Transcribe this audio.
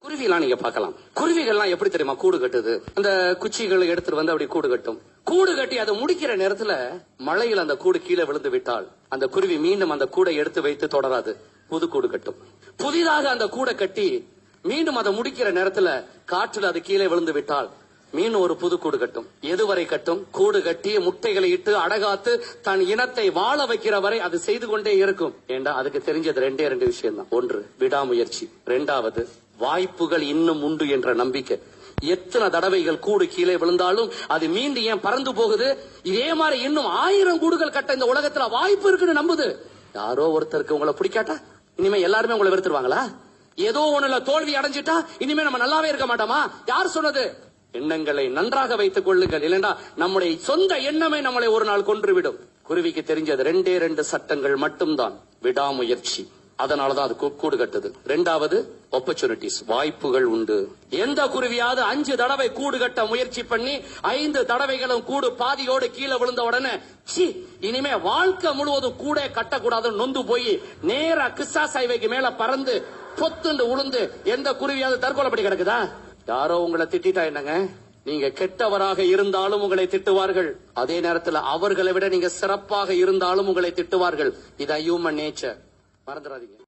குருவிலாம் நீங்க பார்க்கலாம். குருவிகள்லாம் எப்படி தெரியுமா கூடு கட்டுது? அந்த குச்சிகளை எடுத்துட்டு வந்து அப்படி கூடு கட்டும். கூடு கட்டி அதை முடிக்கிற நேரத்துல மழையில் அந்த கூடு கீழே விழுந்து விட்டால் அந்த குருவி மீண்டும் அந்த கூடை எடுத்து வைத்து தொடராது, புது கூடு கட்டும். புதிதாக அந்த கூடை கட்டி மீண்டும் அதை முடிக்கிற நேரத்துல காற்றுல அது கீழே விழுந்து விட்டால் மீண்டும் ஒரு புது கூடு கட்டும். எதுவரை கட்டும்? கூடு கட்டி முட்டைகளை இட்டு அடகாத்து தன் இனத்தை வாழ வைக்கிற வரை அது செய்து கொண்டே இருக்கும். ஏண்டா அதுக்கு தெரிஞ்சது ரெண்டு விஷயம் தான். ஒன்று விடாமுயற்சி, இரண்டாவது வாய்ப்புகள் இன்னும் உண்டு என்ற நம்பிக்கை. எத்தனை தடவைகள் கூடு கீழே விழுந்தாலும் அது மீண்டும் ஏன் பறந்து போகுது? இதே மாதிரி இன்னும் 1000 கூடுகள் கட்ட இந்த உலகத்துல வாய்ப்பு இருக்குன்னு நம்புது. யாரோ ஒருத்தருக்கு உங்களை பிடிக்காட்டா இனிமே எல்லாருமே உங்களை வெறுத்துருவாங்களா? ஏதோ ஒண்ணுல தோல்வி அடைஞ்சிட்டா இனிமே நம்ம நல்லாவே இருக்க மாட்டோமா? யார் சொன்னது? எண்ணங்களை நன்றாக வைத்துக் கொள்ளுங்கள், இல்லைன்னா நம்முடைய சொந்த எண்ணமே நம்மளை ஒரு நாள் கொன்றுவிடும். குருவிக்கு தெரிஞ்சது ரெண்டு சட்டங்கள் மட்டும்தான். விடாமுயற்சி, அதனாலதான் அது கூடு கட்டுது. இரண்டாவது ஆப்பர்ச்சுனிட்டிஸ், வாய்ப்புகள் உண்டு. எந்த குருவியாவது 5 தடவை கூடு கட்ட முயற்சி பண்ணி 5 தடவைகளும் கூடு பாதியோடு கீழே விழுந்த உடனே இனிமே வாழ்க்கை முழுவதும் கூட கட்டக்கூடாதுன்னு நொந்து போய் நேரா கிறிஸ்தாஸ் ஹைவேக்கு மேல பறந்து பொத்துண்டு உளுந்து எந்த குருவியாவது தற்கொலைப்படி கிடக்குதா? யாரோ உங்களை திட்டா என்னங்க, நீங்க கெட்டவராக இருந்தாலும் உங்களை திட்டுவார்கள். அதே நேரத்தில் அவர்களை விட நீங்க சிறப்பாக இருந்தாலும் உங்களை திட்டுவார்கள். இது ஹியூமன் நேச்சர், மறந்துடாதீங்க.